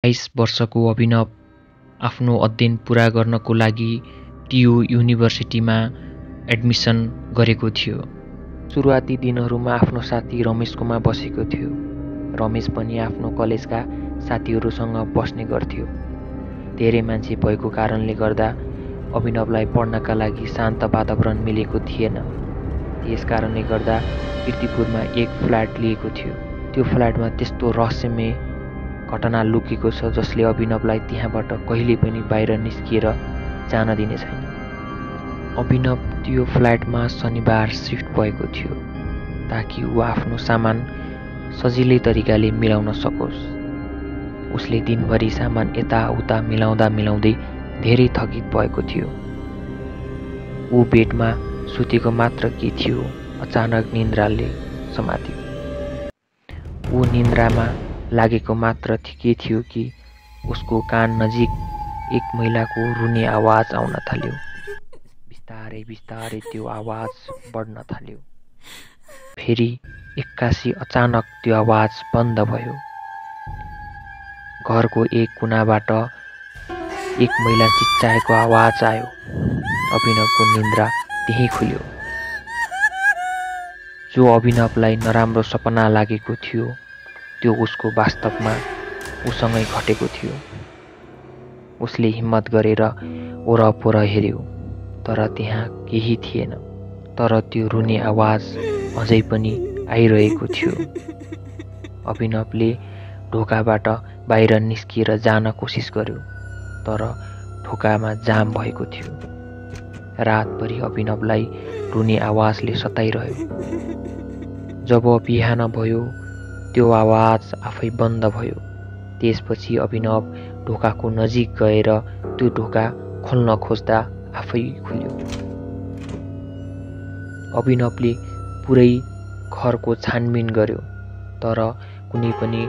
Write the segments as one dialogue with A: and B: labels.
A: 22 वर्षको अभिनव आफ्नो अध्ययन पुरा गर्नको लागि टियु युनिभर्सिटीमा एडमिसन गरेको थियो। सुरुवाती दिनहरूमा आफ्नो साथी रमेशकोमा बसेको थियो। रमेश पनि आफ्नो कलेजका साथीहरूसँग बस्ने गर्थ्यो। धेरै मान्छे भएको कारणले गर्दा अभिनवलाई पढ्नका लागि शान्त वातावरण मिलेको थिएन। त्यस कारणले गर्दा कीर्तिपुरमा एक फ्ल्याट लिएको थियो। त्यो फ्ल्याटमा त्यस्तो रहस्यमय घटना लुकेको छ जसले अभिनवलाई त्यहाँबाट कहिले पनि बाहिर निस्किएर जान दिने छैन। अभिनव त्यो फ्ल्याटमा शनिबार सिफ्ट भएको थियो ताकि ऊ आफ्नो सामान सजिलै तरिकाले मिलाउन सकोस्। उसले दिनभरि सामान यताउता मिलाउँदै धेरै थकित भएको थियो। ऊ बेडमा सुतेको मात्र के थियो, अचानक निन्द्राले समात्यो। ऊ निन्द्रामा लागेको मात्र के थियो कि उसको कान नजिक एक महिलाको रुने आवाज आउन थाल्यो। बिस्तारै बिस्तारै त्यो आवाज बढ्न थाल्यो। फेरि एक्कासी अचानक त्यो आवाज बन्द भयो। घरको एक कुनाबाट एक महिला चिच्चाएको आवाज आयो। अभिनवको निन्द्रा त्यही खुल्यो। जो अभिनवलाई नराम्रो सपना लागेको थियो त्यो उसको वास्तवमा उसँगै घटेको थियो। उसले हिम्मत गरेर वरपर हेर्यो तर त्यहाँ केही थिएन। तर त्यो रुने आवाज अझै पनि आइरहेको थियो। अभिनवले ढोकाबाट बाहिर निस्किएर जान कोसिस गर्यो तर ढोकामा जाम भएको थियो। रातभरि अभिनवलाई रुने आवाजले सताइरह्यो। जब बिहान भयो त्यो आवाज आफै बन्द भयो। त्यसपछि अभिनव ढोकाको नजिक गएर त्यो ढोका खोल्न खोज्दा आफै खुल्यो। अभिनवले पुरै घरको छानबिन गर्यो तर कुनै पनि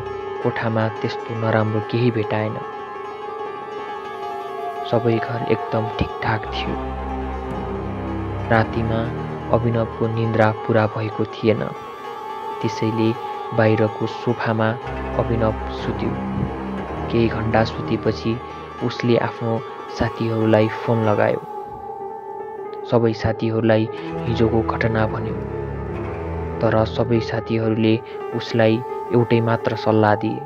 A: कोठामा त्यस्तो नराम्रो केही भेटाएन। सबै घर एकदम ठिकठाक थियो। रातिमा अभिनवको निन्द्रा पुरा भएको थिएन, त्यसैले बाहिरको सोफामा अभिनव सुत्यो। केही घन्टा सुतेपछि उसले आफ्नो साथीहरूलाई फोन लगायो। सबै साथीहरूलाई हिजोको घटना भन्यो तर सबै साथीहरूले उसलाई एउटै मात्र सल्लाह दिए।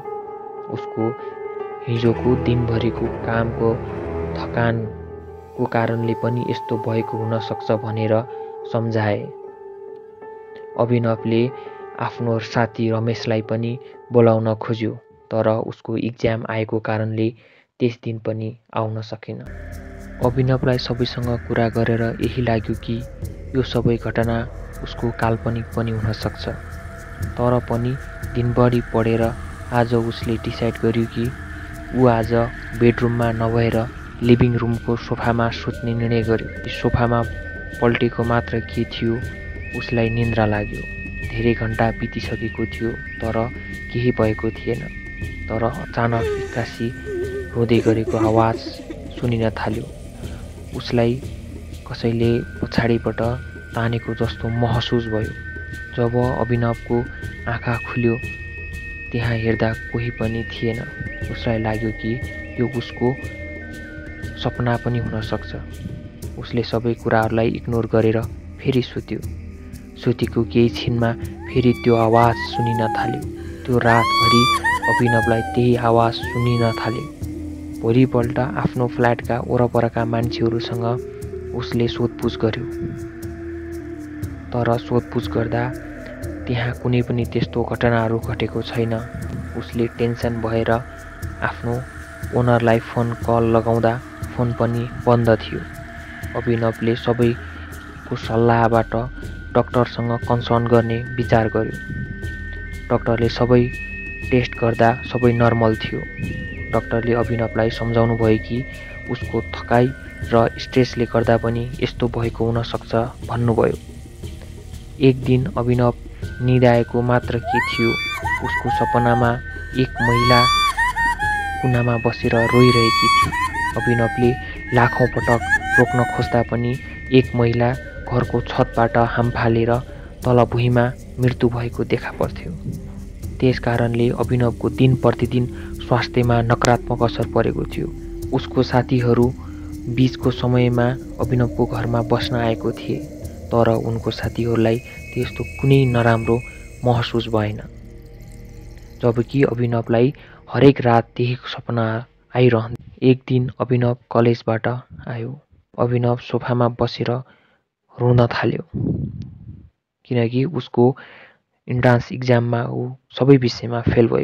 A: उसको हिजोको दिनभरिको कामको थकानको कारणले पनि यस्तो भएको हुन सक्छ भनेर सम्झाए। अभिनवले आफ्नो साथी रमेशलाई पनि बोलाउन खोज्यो तर उसको इक्जाम आएको कारणले त्यस दिन पनि आउन सकेन। अभिनवलाई सबैसँग कुरा गरेर यही लाग्यो कि यो सबै घटना उसको काल्पनिक पनि हुन सक्छ। तर पनि दिनभरि पढेर आज उसले डिसाइड गर्यो कि ऊ आज बेडरुममा नभएर लिभिङ रुमको सोफामा सुत्ने निर्णय गर्यो। सोफामा पल्टेको मात्र के थियो उसलाई निन्द्रा लाग्यो। धेरै घन्टा बितिसकेको थियो तर केही भएको थिएन। तर अचानक एक्कासी रोँदै गरेको आवाज सुनिन थाल्यो। उसलाई कसैले पछाडिबाट तानेको जस्तो महसुस भयो। जब अभिनवको आँखा खुल्यो त्यहाँ हेर्दा कोही पनि थिएन। उसलाई लाग्यो कि यो उसको सपना पनि हुन सक्छ। उसले सबै कुराहरूलाई इग्नोर गरेर फेरि सुत्यो। सुतेको केही छिनमा फेरि त्यो आवाज सुनिन थाल्यो। त्यो रातभरि अभिनवलाई त्यही आवाज सुनिन थाल्यो। भोलिपल्ट आफ्नो फ्ल्याटका वरपरका मान्छेहरूसँग उसले सोधपुछ गर्यो तर सोधपुछ गर्दा त्यहाँ कुनै पनि त्यस्तो घटनाहरू घटेको छैन। उसले टेन्सन भएर आफ्नो ओनरलाई फोन कल लगाउँदा फोन पनि बन्द थियो। अभिनवले सबैको सल्लाहबाट डाक्टरसँग कन्सल्ट गर्ने विचार गर्यो। डाक्टरले सबै टेस्ट गर्दा सबै नर्मल थियो। डाक्टरले अभिनवलाई सम्झाउनु भयो कि उसको थकाइ र स्ट्रेसले गर्दा पनि यस्तो भएको हुन सक्छ भन्नुभयो। एक दिन अभिनव निदाएको मात्र के थियो उसको सपनामा एक महिला कुनामा बसेर रोइरहेकी थिए। अभिनवले लाखौँ पटक रोक्न खोज्दा पनि एक महिला घरको छतबाट हाम फालेर तल भुइँमा मृत्यु भएको देखा पर्थ्यो। त्यस कारणले अभिनवको दिन प्रतिदिन स्वास्थ्यमा नकारात्मक असर परेको थियो। उसको साथीहरू बीचको समयमा अभिनवको घरमा बस्न आएको थिए, तर उनको साथीहरूलाई त्यस्तो कुनै नराम्रो महसुस भएन। जबकि अभिनवलाई हरेक रात त्यही सपना आइरहन्छ। एक दिन अभिनव कलेजबाट आयो। अभिनव सोफामा बसेर रुन थाल्यो, किनकि उसको इन्ट्रान्स इक्जाममा ऊ सबै विषयमा फेल भयो।